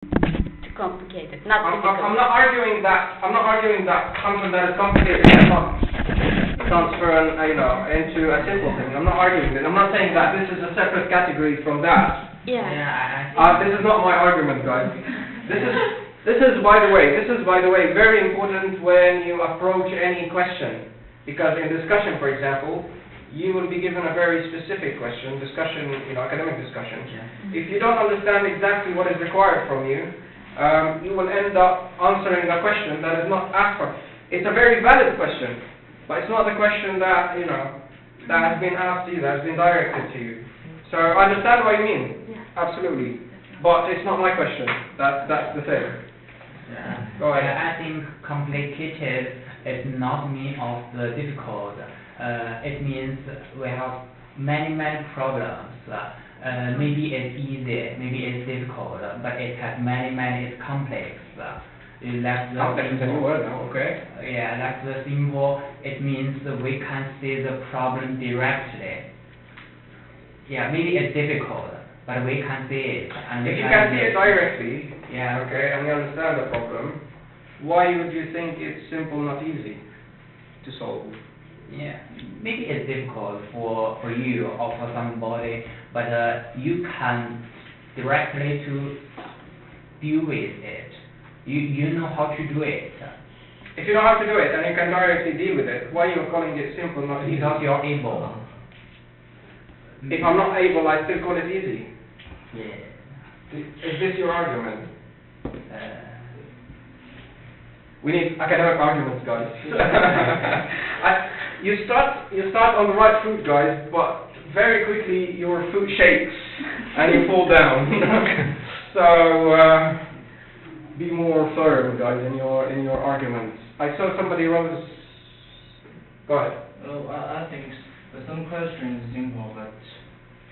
Too complicated, not difficult. I'm not arguing that. I'm not arguing that something that is complicated cannot transfer, into a simple thing. I'm not arguing that. I'm not saying that this is a separate category from that. Yeah. This is not my argument, guys. This is by the way, very important when you approach any question, because in discussion, for example, you will be given a very specific academic discussion. Yeah. If you don't understand exactly what is required from you, you will end up answering a question that is not asked for. It's a very valid question, but it's not the question that that has been asked to you, that has been directed to you. So I understand what you mean, absolutely, but it's not my question. That's the thing. Yeah. Go ahead. I think complicated is not mean of the difficult. It means we have many problems. Maybe it's easy, maybe it's difficult, but it has many, it's complex. Complex is a new word now, okay? Yeah, like the simple, it means we can see the problem directly. Yeah, maybe it's difficult, but we can see it. And If you can see it directly, yeah. okay, and you understand the problem, why would you think it's simple, not easy to solve? Yeah, maybe it's difficult for you or for somebody, but you can directly to deal with it. You know how to do it. If you know how to do it and you can directly deal with it, why are you calling it simple, not easy? Because you're able. If I'm not able, I still call it easy. Yeah. Is this your argument? We need academic arguments, guys. You start on the right foot, guys, but very quickly your foot shakes and you fall down. So be more firm, guys, in your arguments. I saw somebody rose. Go ahead. Well, I think some question is simple, but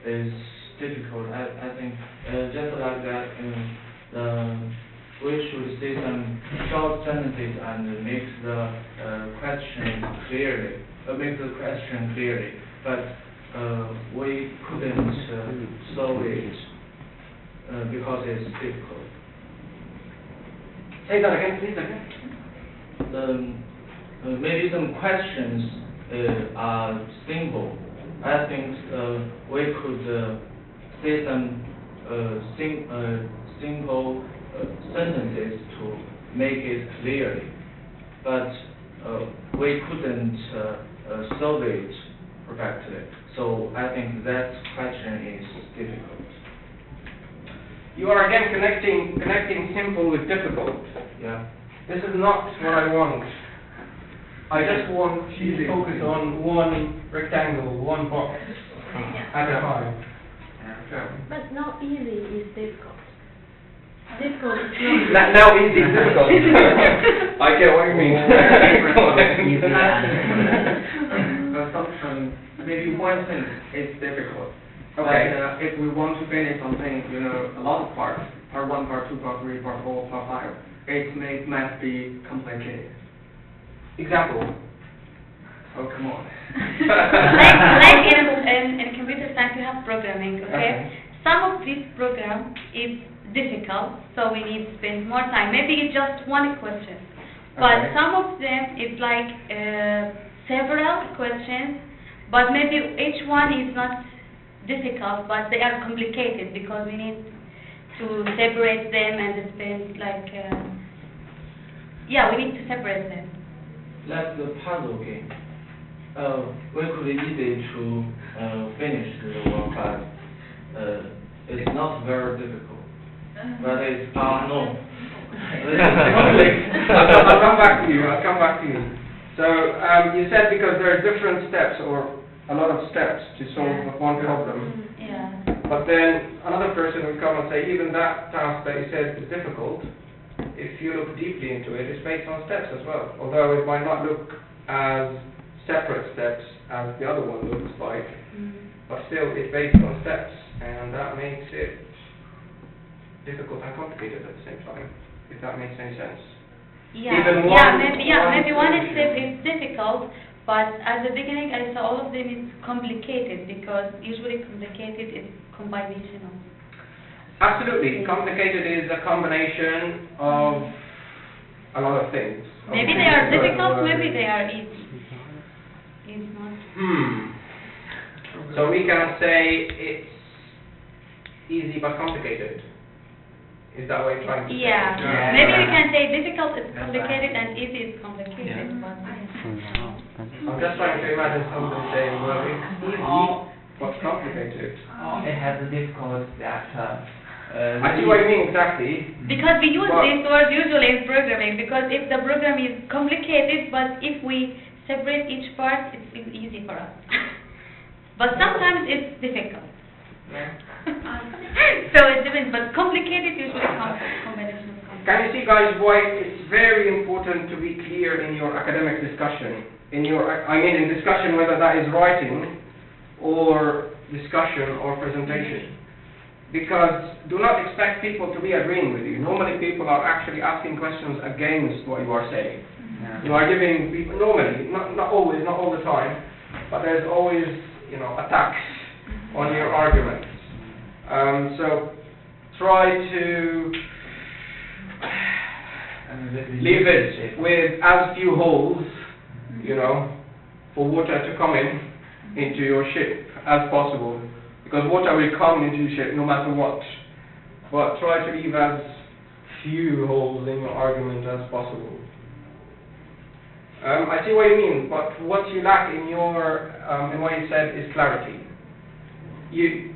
is difficult. I think just like that, we should see some short sentences and make the question clearly. But we couldn't solve it because it's difficult. Say that again, please. Maybe some questions are simple. I think we could say some simple sentences to make it clearly, but we couldn't solve it perfectly. So I think that question is difficult. You are again connecting simple with difficult. Yeah. This is not what I want. I just want you to focus on one rectangle, one box at a time. Yeah. But not easy is difficult. Difficult is not Now easy is difficult. I get what you mean. Maybe one thing is difficult. Okay. But if we want to finish something, a lot of parts, part 1, part 2, part 3, part 4, part 5, it might be complicated. Example. Oh, come on. like in computer science you have programming, okay? Some of this program is difficult, so we need to spend more time. Maybe it's just one question. But some of them is like several questions, but maybe each one is not difficult, but they are complicated because we need to separate them and spend like, we need to separate them. Like the puzzle game. We could easily to finish the work, but it's not very difficult. But it's no. I'll come back to you. So you said because there are different steps or a lot of steps to solve one problem. Yeah. But then another person would come and say even that task that you said is difficult, if you look deeply into it, it's based on steps as well. Although it might not look as separate steps as the other one looks like, but still it's based on steps, and that makes it difficult and complicated at the same time, if that makes any sense. Maybe one step is difficult, but at the beginning I saw all of them is complicated because usually complicated is combination of. Absolutely. Complicated is a combination of a lot of things. Maybe they are difficult, maybe they are easy. It's not. So we can say it's easy but complicated. Is that what you're trying to say? Yeah. Yeah. Maybe we can say difficult is complicated and easy is complicated. Yeah. But I'm just trying to imagine somebody saying, well, it's easy but complicated. It has a difficult that. I see what you mean exactly. because we use But- this word usually in programming, because if the program is complicated, but if we separate each part, it's easy for us. But sometimes it's difficult. So it depends, but complicated usually comes combination of complicated. Can you see, guys, why it's very important to be clear in your academic discussion? In discussion, whether that is writing or discussion or presentation. Because do not expect people to be agreeing with you. Normally people are actually asking questions against what you are saying. Yeah. You are giving people, normally, not always, not all the time, but there's always, attacks on your arguments. So try to leave it with as few holes, for water to come into your ship as possible. Because water will come into your ship no matter what. But try to leave as few holes in your argument as possible. I see what you mean, but what you lack in in what you said is clarity. You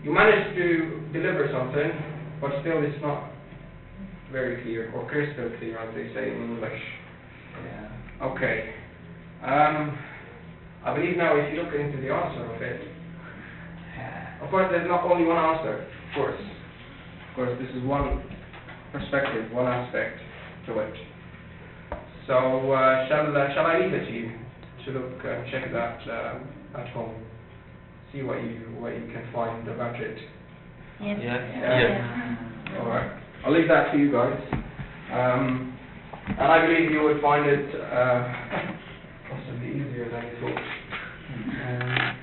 managed to deliver something, but still it's not very clear, or crystal clear, as they say in English. Yeah. Okay. I believe now if you look into the answer of it, of course there's not only one answer, of course this is one perspective, one aspect to it. So shall I leave it to you to look and check that at home, see what you can find about it. Yes. Yeah. All right. I'll leave that to you guys. And I believe you would find it possibly easier than you thought.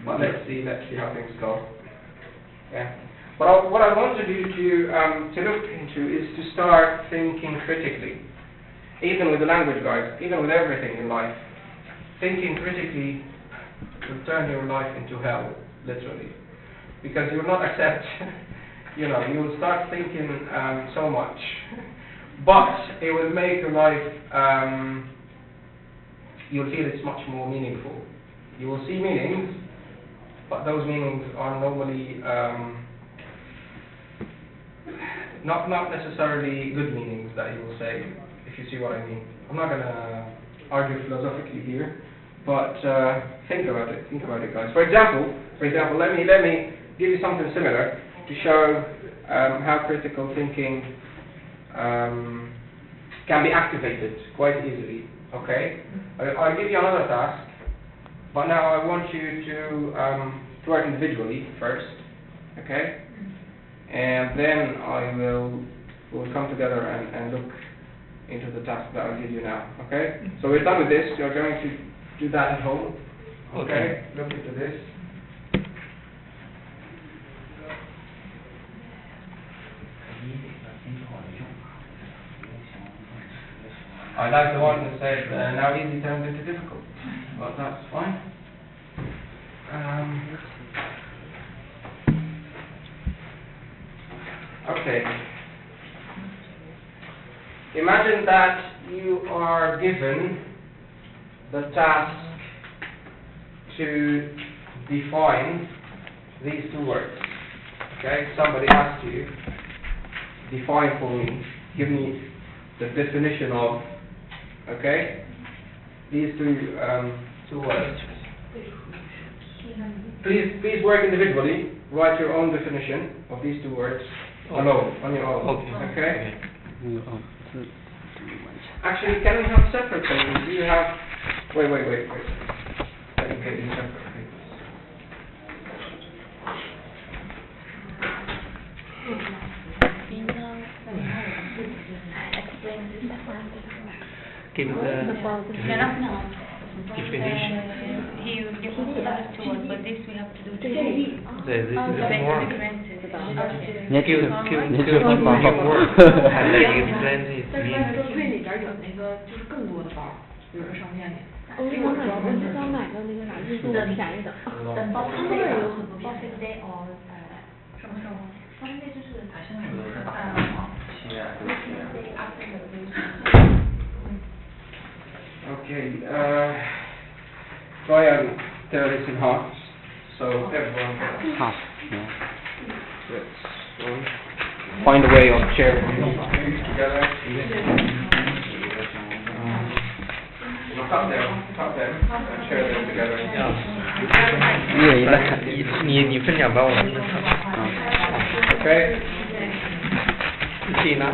But let's see how things go. Yeah. But what I wanted you to look into is to start thinking critically. Even with the language, guys, even with everything in life, thinking critically will turn your life into hell, literally. Because you will not accept, you will start thinking so much. But it will make your life, you'll feel it's much more meaningful. You will see meanings, but those meanings are normally not necessarily good meanings that you will say, if you see what I mean. I'm not going to argue philosophically here, but think about it, guys. For example, let me give you something similar to show how critical thinking can be activated quite easily. Okay? I'll give you another task, but now I want you to work individually first. Okay? And then we'll come together and look into the task that I'll give you now. Okay? So we're done with this. You're going to do that at home. Okay? Look into this. I like the one that said, now easy turns into difficult. But that's fine. Okay. Imagine that you are given the task to define these two words. Okay? Somebody asks you, define for me, give me the definition of, okay, these two words. Please work individually. Write your own definition of these two words alone, on your own. Okay? Actually, can we have separate papers? Do you have? Wait. Let me get you separate papers. Give the definition. He gives us two words, but this we have to do together. This is more. 知道。你给我work and then you explain it to 但是 me. 在周会里边有那个就是更多的包，比如说商店里。我就想买个那个啥运动便宜的。等包他们那儿有很多 Boxing Day or 什么？商店就是它现在有的是打折嘛，7月、6月。 Okay, try and tear this in half. So everyone Half, yeah. let's find a way of sharing these together. Cut them, and share them together. 你分两包，我分两包。Okay. Tina.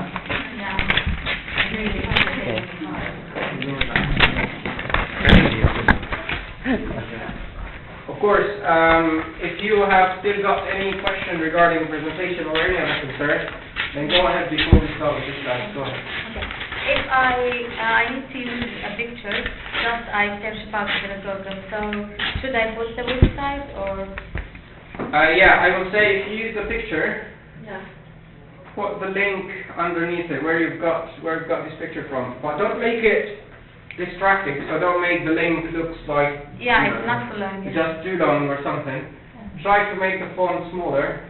Of course, if you have still got any question regarding the presentation or any other concern, then go ahead before we start with this slide. Go ahead. Okay. If I need to use a picture, just I search about the program. So should I post the website or? Yeah, I will say if you use the picture, Yeah. put the link underneath it where you've got this picture from. But don't make it distracting. So don't make the link looks like Yeah, it's not so long. Yeah. just too long or something. Try to make the font smaller.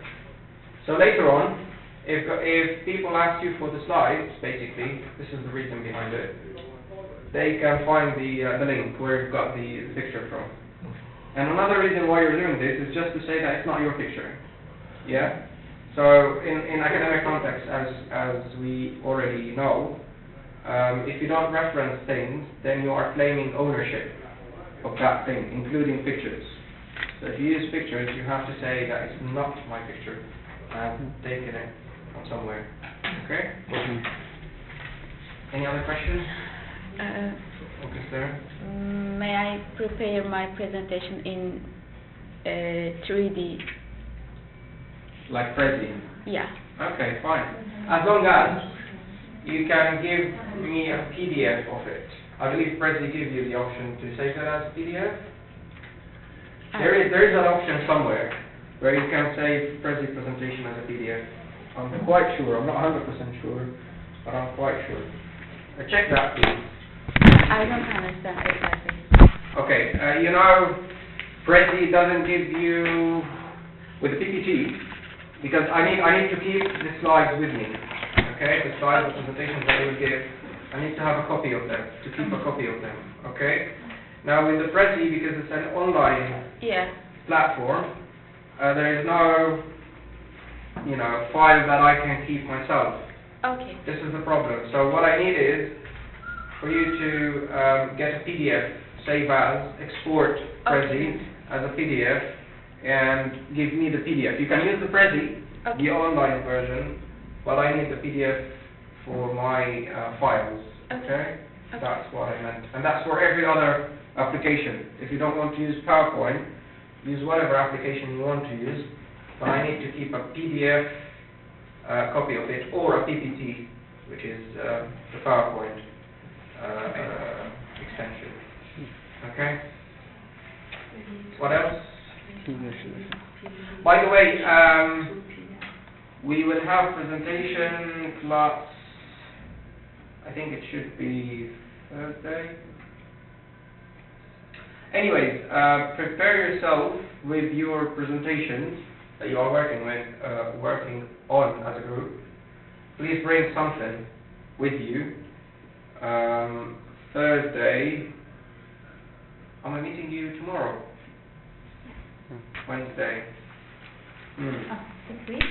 So later on, if people ask you for the slides, basically, this is the reason behind it. They can find the link where you've got the picture from. And another reason why you're doing this is just to say that it's not your picture. Yeah. So in academic context, as we already know, if you don't reference things, then you are claiming ownership of that thing, including pictures. So if you use pictures, you have to say that it's not my picture. I've taken it from somewhere. Okay? Any other questions? Okay, sir. May I prepare my presentation in 3D? Like Prezi. Yeah. Okay, fine. As long as you can give me a PDF of it. I believe Prezi gives you the option to save that as a PDF. There is an option somewhere where you can save Prezi presentation as a PDF. I'm quite sure, I'm not 100% sure, but I'm quite sure. Check that please. I don't understand exactly. Okay, you know, Prezi doesn't give you with the PPT because I need to keep the slides with me. Okay, the slides, the presentations that I will give, I need to have a copy of them, to keep a copy of them. Okay. Now with the Prezi, because it's an online platform, there is no, file that I can keep myself. Okay. This is the problem. So what I need is for you to get a PDF, save as, export Prezi as a PDF, and give me the PDF. You can use the Prezi, the online version, but I need the PDF for my files. Okay? That's what I meant. And that's for every other application. If you don't want to use PowerPoint, use whatever application you want to use, but I need to keep a PDF copy of it, or a PPT, which is the PowerPoint extension. Okay? What else? By the way, we will have presentation class, I think it should be Thursday. Anyways, prepare yourself with your presentations that you are working on as a group. Please bring something with you. Thursday, am I meeting you tomorrow? Wednesday. This week?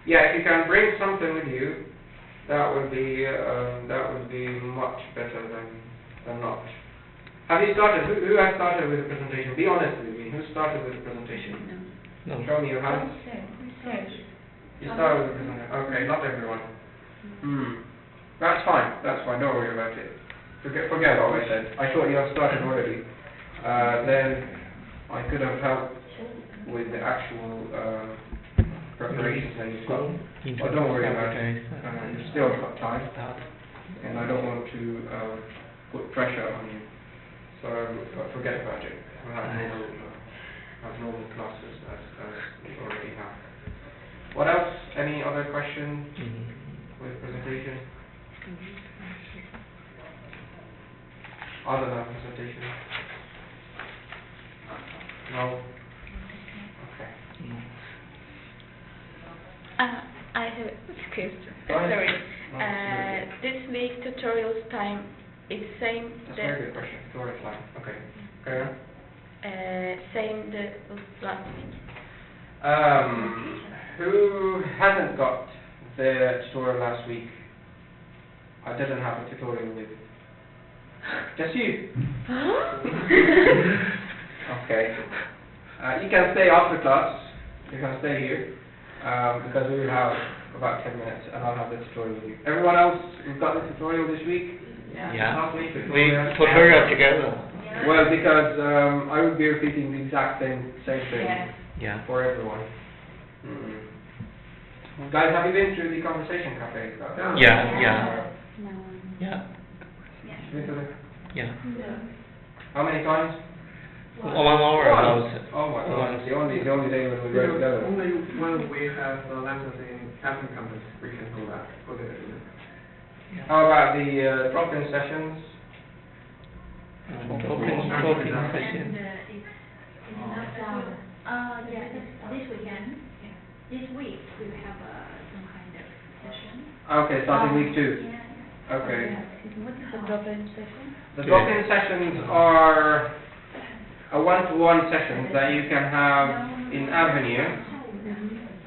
Yeah, if you can bring something with you, that would be much better than not. Have you started? Who has started with the presentation? Be honest with me. Who started with the presentation? No. Show me your hands. You started with the presentation. Okay, not everyone. That's fine. That's fine. Don't worry about it. Forget what I said. I thought you had started already. Then I could have helped with the actual preparations that you've got. But don't worry about it. You've still got time, and I don't want to put pressure on you. So forget about it. We'll have normal classes as we already have. What else? Any other question with presentation? Other than presentation? No? Okay. I have excuse. Go ahead. Sorry. No, This week tutorials time is same that's a very good question. Tutorial time. Okay. Carry on. same the last week. Who hasn't got the tutorial last week? I didn't have a tutorial with. Just you. Okay. You can stay after class. You can stay here because we will have about 10 minutes, and I'll have the tutorial with you. Everyone else who got the tutorial this week? Yeah. Last week? We tutorial together. Well, because I would be repeating the exact same thing Yeah. for everyone. Guys, have you been through the conversation cafe? Yeah. Yeah. Been to the- Yeah. How many times? 1 hour about. Oh my God! The only day when we were together. Only when we have lessons in African campus, we can go back. How about the drop-in sessions? Talking session. This weekend, this week, we will have some kind of session. Okay, starting week 2. Okay. What is the drop-in session? The drop-in sessions are a one-to-one sessions that you can have in Avenue.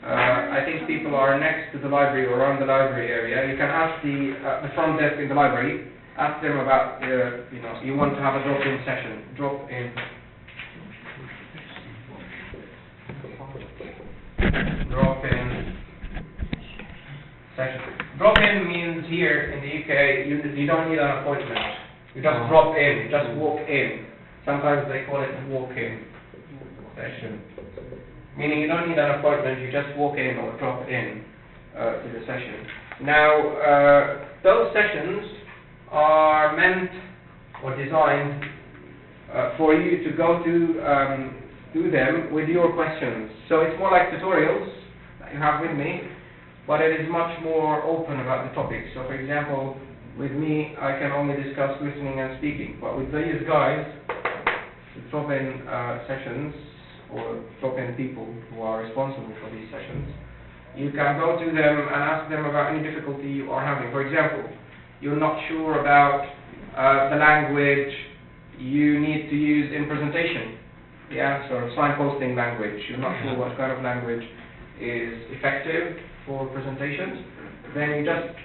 I think people are next to the library or around the library area. You can ask the front desk in the library. Ask them about you want to have a drop-in session. Drop-in session. Drop-in means here in the UK you don't need an appointment. You just drop in. You just walk in. Sometimes they call it walk-in session. Meaning you don't need an appointment, you just walk in or drop in to the session. Now, those sessions are meant or designed for you to go to do them with your questions. So it's more like tutorials that you have with me, but it is much more open about the topic. So for example, with me, I can only discuss listening and speaking, but with these guys, the drop-in sessions, or drop-in people who are responsible for these sessions, you can go to them and ask them about any difficulty you are having. For example, you're not sure about the language you need to use in presentation. Sort of signposting language. You're not sure what kind of language is effective for presentations. Then you just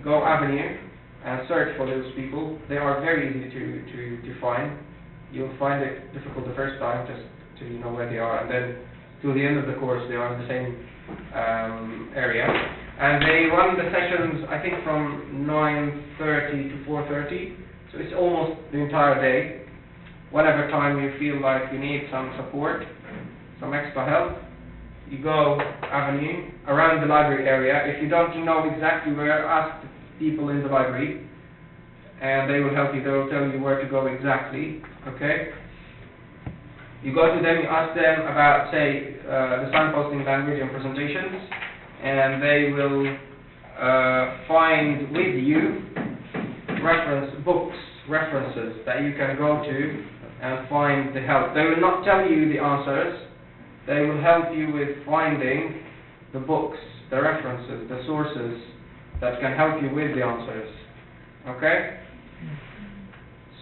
go Avenue and search for those people. They are very easy to find. You'll find it difficult the first time just till you know where they are, and then till the end of the course they are in the same area. And they run the sessions, I think, from 9:30 to 4:30, so it's almost the entire day. Whatever time you feel like you need some support, some extra help, you go Avenue, around the library area. If you don't know exactly where, ask the people in the library, and they will help you. They will tell you where to go exactly, okay? You go to them, you ask them about, say, the signposting language and presentations, and they will find with you references that you can go to and find the help. They will not tell you the answers. They will help you with finding the books, the references, the sources that can help you with the answers. Okay?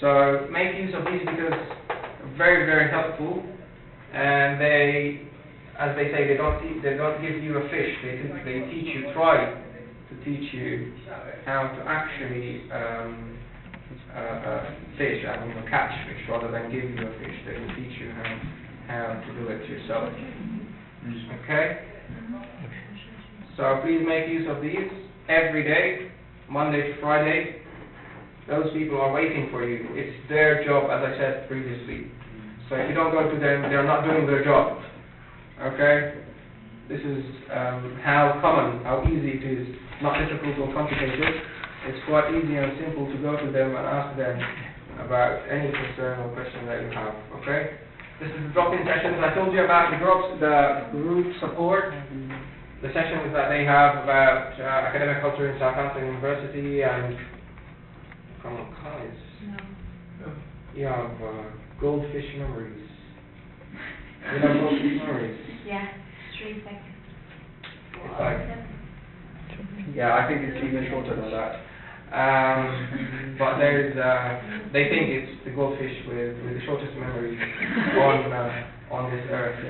So make use of these because they're very, very helpful, and they, as they say, they don't give you a fish. They teach you, try to teach you how to actually fish, catch fish, rather than give you a fish. They will teach you how to do it yourself. Okay? So please make use of these every day, Monday to Friday. Those people are waiting for you. It's their job, as I said previously. So if you don't go to them, they're not doing their job. Okay? This is how easy it is. Not difficult or complicated. It's quite easy and simple to go to them and ask them about any concern or question that you have. Okay? This is the drop-in sessions. I told you about the group support. the sessions that they have about academic culture in Southampton University and, come on, guys. No. You have goldfish memories. You know goldfish memories? Yeah, 3 seconds. It's like, yeah, I think it's even shorter than that. But there's, they think it's the goldfish with the shortest memory on this earth.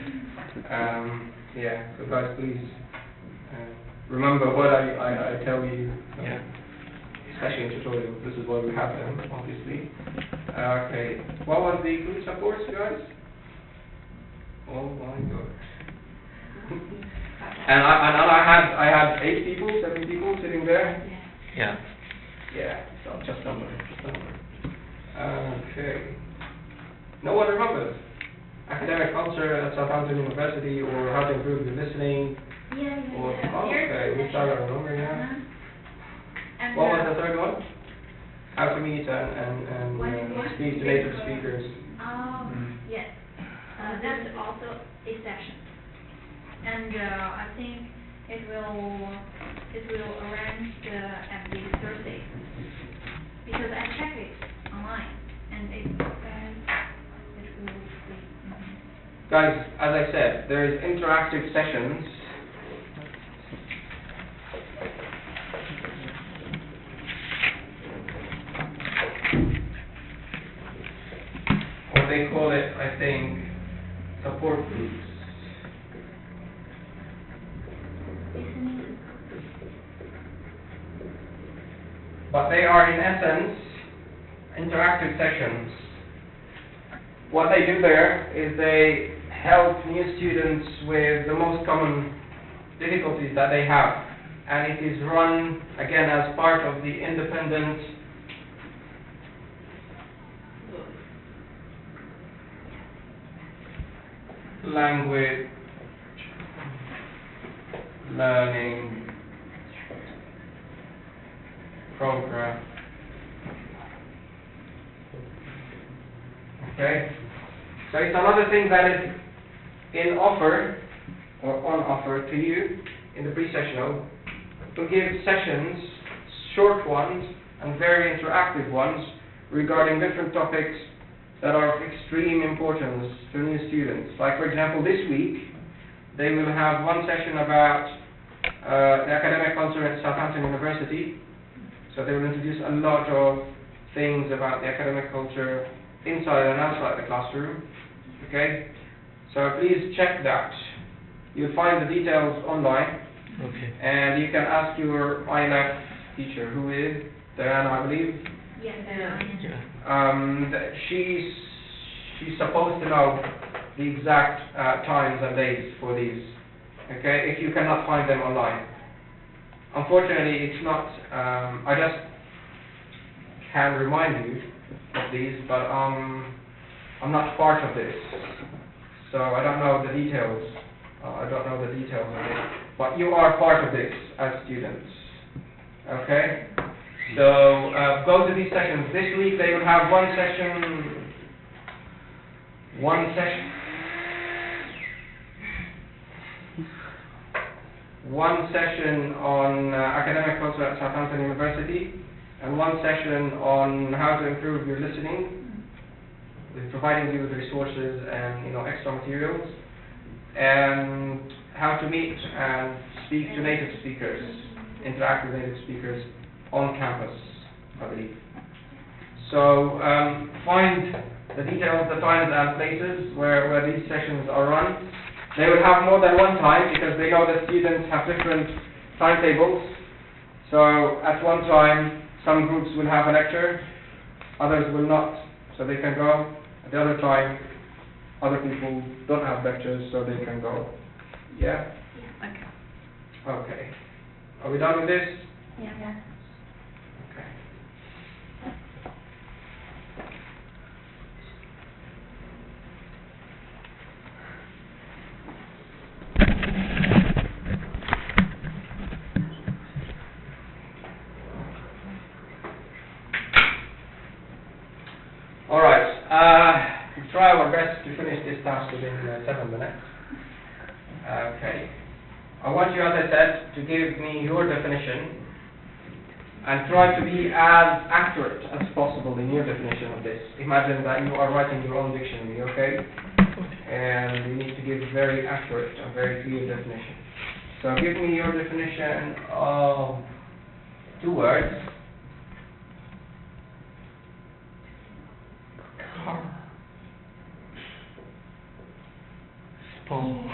Yeah, so guys, please remember what I tell you. Yeah. Especially in tutorials. This is why we have them, obviously. Okay, what was the food support, guys? Oh my god. And I had 8 people, 7 people sitting there. Yeah. Yeah, so just number. Okay. No one remembers academic culture at Southampton University or how to improve your listening. Or okay, we started remembering now. And What was the third one? How to meet and speak to native speakers. Yes. That's also a session. And I think it will arrange at the Thursday. Because I checked it online and it will be. Guys, as I said, there's interactive sessions. Or they call it, I think, support groups. But they are in essence interactive sessions. What they do there is they help new students with the most common difficulties that they have. And it is run, again, as part of the independent language learning program. Okay? So it's another thing that is in offer or on offer to you in the pre-sessional to give sessions, short ones and very interactive ones regarding different topics that are of extreme importance to new students. Like for example, this week they will have one session about the academic culture at Southampton University. So they will introduce a lot of things about the academic culture inside and outside the classroom. Okay? So please check that. You'll find the details online. Okay. And you can ask your ILF teacher, who is Diana, I believe. Yes, Yeah. She's supposed to know the exact times and dates for these. Okay? If you cannot find them online. Unfortunately, it's not, I just can remind you of these, but I'm not part of this, so I don't know the details. I don't know the details of it, but you are part of this as students. Okay? So go to these sessions. This week they will have one session on academic culture at Southampton University, and one session on how to improve your listening, with providing you with resources and extra materials, and how to meet and speak to native speakers, interact with native speakers on campus, I believe. So find the details, the times and places where these sessions are run. They will have more than one time because they know that students have different timetables. So at one time, some groups will have a lecture, others will not, so they can go. At the other time, other people don't have lectures, so they can go. Yeah? Okay. Okay. Are we done with this? Yeah. Okay. All right. We'll try our best to finish this task within 7 minutes. Okay. I want you, as I said, to give me your definition and try to be as accurate as possible in your definition of this. Imagine that you are writing your own dictionary, okay? And you need to give very accurate and very clear definition. So give me your definition of 2 words. Car. Spoon.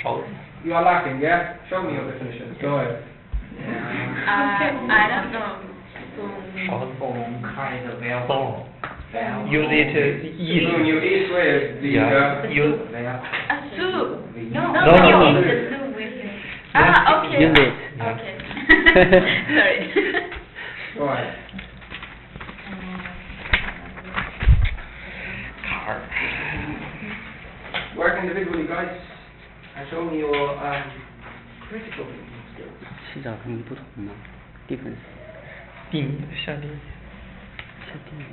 Shoulder. You are lacking, yeah? Show me your definition. Go ahead. I don't know. Shoulder. Bone carries a valve. Bone. Valve. Use it to eat. Spoon you eat with the... Yeah. Use. Valve. A soup. No, No, you no, no. eat the soup with it. Okay. Use it. Okay. Sorry. Go ahead. Car. Work individually, guys, and show me your critical thinking skills. 是找跟你不同吗 ？difference 定义下定义。是定义。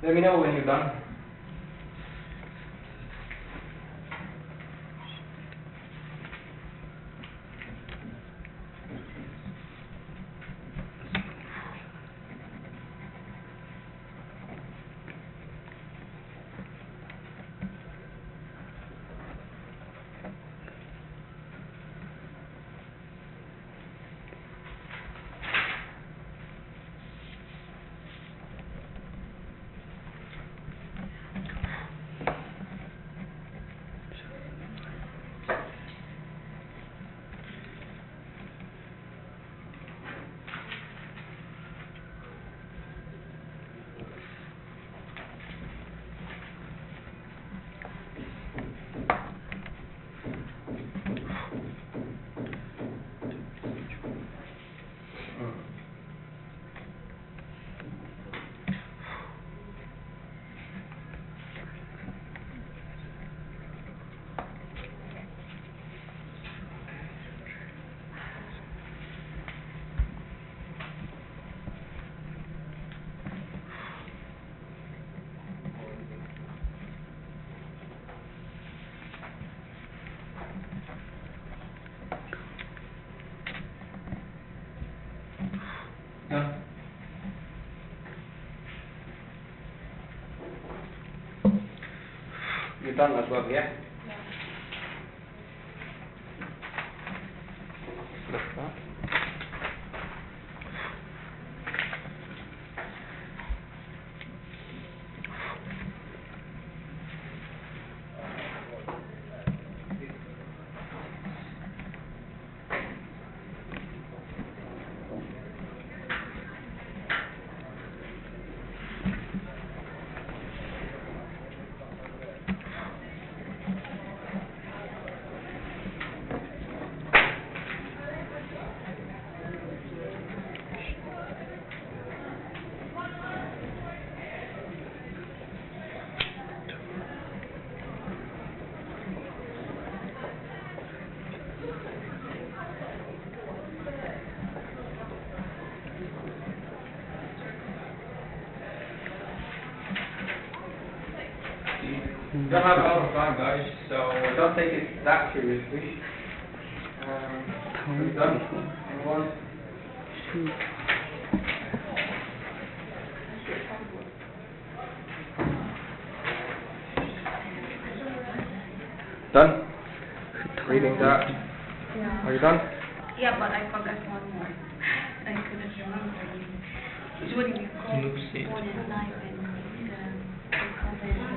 Let me know when you're done. done as well, yeah? We don't have a lot of time, guys, so don't take it that seriously. Are you done? Anyone? Done? Reading that. Yeah. Are you done? Yeah, but I forgot one more. I couldn't remember it. What do you call Oopsie. one and knife and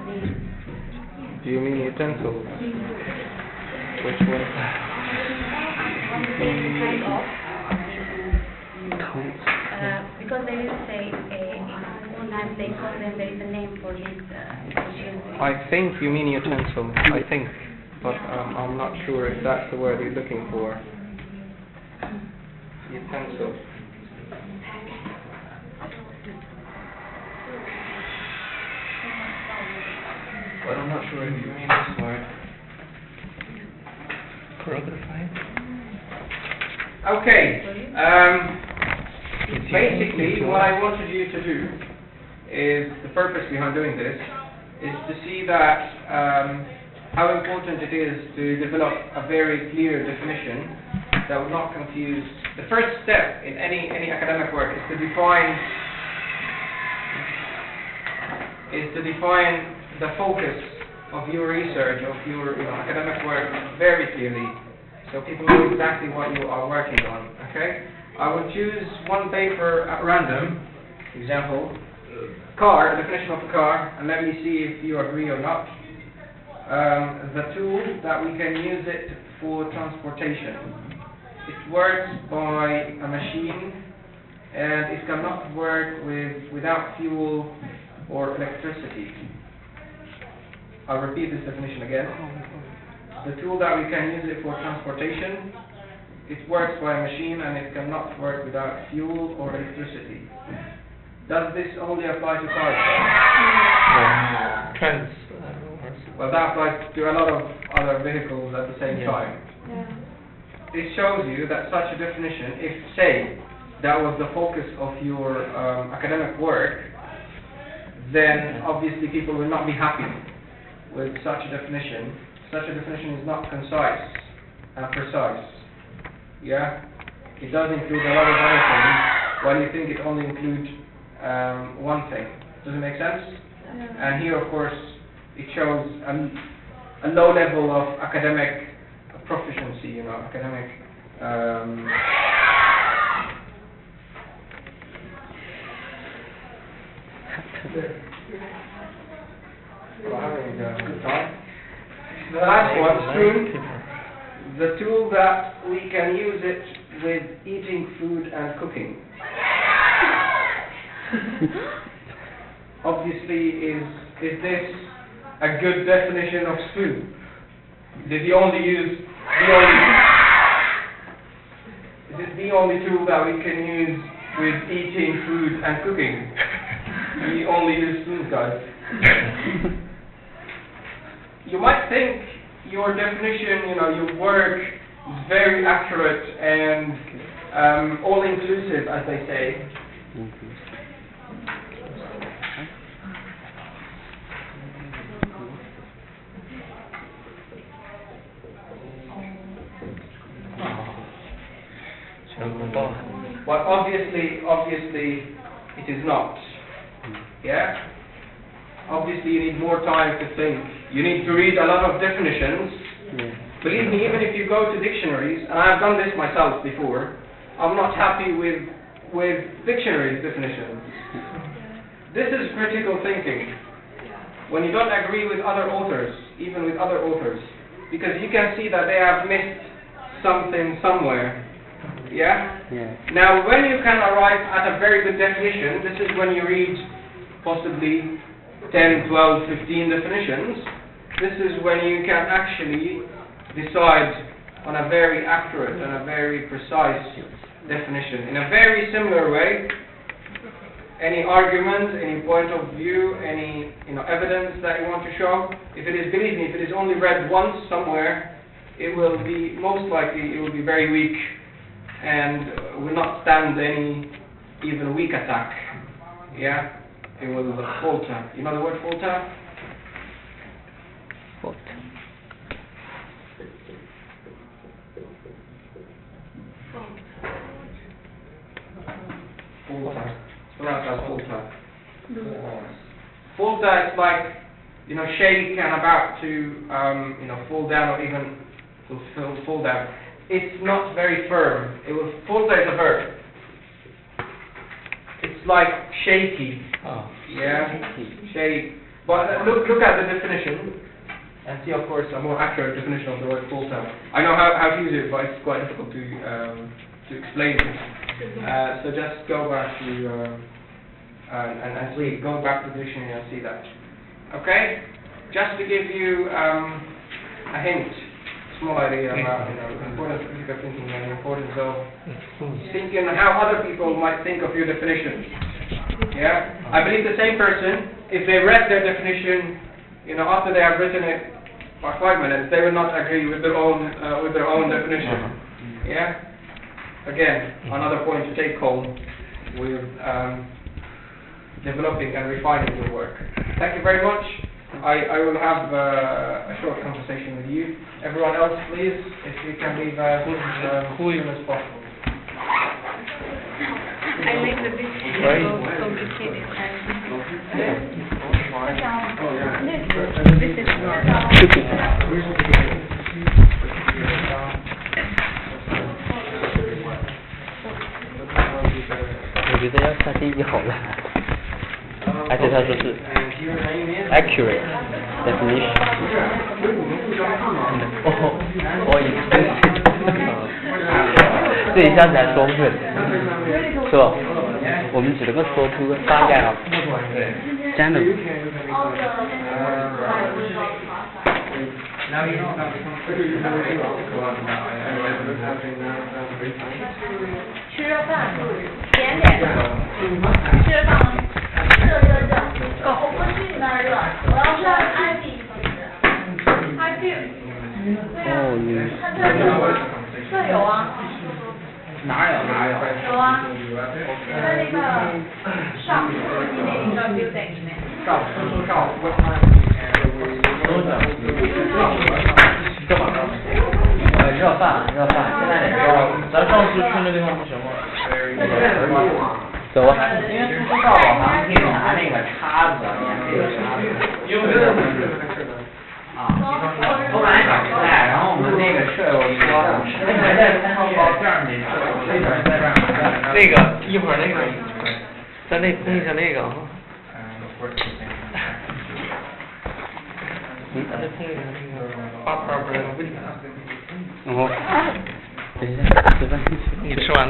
the Do you mean utensils? Which one? kind of. Because they didn't say in knife, they call them, there is a name for his machine. I think you mean utensil. I think, but I'm not sure if that's the word you're looking for. Utensil. But I'm not sure if you mean this word. Choreography? Okay. Basically, what I wanted you to do is, the purpose behind doing this, is to see that how important it is to develop a very clear definition that would not confuse. The first step in any academic work is to define the focus of your research, of your academic work very clearly, so people know exactly what you are working on. Okay? I will choose one paper at random. Example, car, definition of a car, and let me see if you agree or not. The tool that we can use it for transportation. It works by a machine, and it cannot work without fuel or electricity. I'll repeat this definition again. The tool that we can use it for transportation, it works by a machine and it cannot work without fuel or electricity. Does this only apply to cars? Trends. Well, that applies to a lot of other vehicles at the same time. It shows you that such a definition, if, say, that was the focus of your academic work, then obviously people will not be happy with such a definition. Such a definition is not concise and precise. Yeah? It does include a lot of other things, while you think it only includes one thing. Does it make sense? And here, of course, it shows a low level of academic proficiency, academic we're having a good time. The last one, spoon. The tool that we can use it with eating food and cooking. Obviously, is this a good definition of spoon? Did he only use is it the only tool that we can use with eating food and cooking? We only use spoons, guys. You might think your definition, your work is very accurate and all-inclusive, as they say. Well, obviously, it is not. Yeah? obviously you need more time to think. You need to read a lot of definitions. Believe me, even if you go to dictionaries, and I have done this myself before, I'm not happy with dictionaries definitions. This is critical thinking. When you don't agree with other authors, even with other authors, because you can see that they have missed something somewhere. Yeah? Now, when you can arrive at a very good definition, this is when you read possibly 10, 12, 15 definitions. This is when you can actually decide on a very accurate and a very precise definition. In a very similar way, any argument, any point of view, any evidence that you want to show, if it is, believe me, if it is only read once somewhere, it will be, most likely, it will be very weak and will not stand any even weak attack. Yeah? It will falter. You know the word falter? Falter. It's pronounced as falter. Falter is like, shake and about to, fall down or even fall down. It's not very firm. Falter is a verb. It's like shaky. Yeah? Shake. But look at the definition and see, of course, a more accurate definition of the word falter. I know how to use it, but it's quite difficult to explain it. So just go back to and see. Go back to the dictionary and see that. Okay? Just to give you a hint, small idea about the importance of critical thinking and the importance of thinking how other people might think of your definition. Yeah? I believe the same person, if they read their definition, after they have written it for 5 minutes, they will not agree with their own definition. Yeah? Again, another point to take home with developing and refining your work. Thank you very much. I will have a short conversation with you. Everyone else, please, if you can leave as soon as possible. I like the bit so complicated我觉得要下定义好难，而且他说是 accurate definition。这一下子还说不准，是吧？我们只能够说出个大概啊，这样的。吃热饭，点点，吃热饭，热，我不去你那儿热，我要是IP IP，这有啊。哪有？有啊，在那个上世纪那个 building 里面。热饭，现在得热。咱上次去那地方不行吗？走吧。因为不知道我好像可以拿那个叉子，那个叉子。我本来想出来，然后我们那个舍友一说，那个在空中包片儿那个，那个一会儿那个，咱得碰一下那个啊。咱得碰一下那个8盘不是那个问题。然后，等一下，吃饭。你吃完了。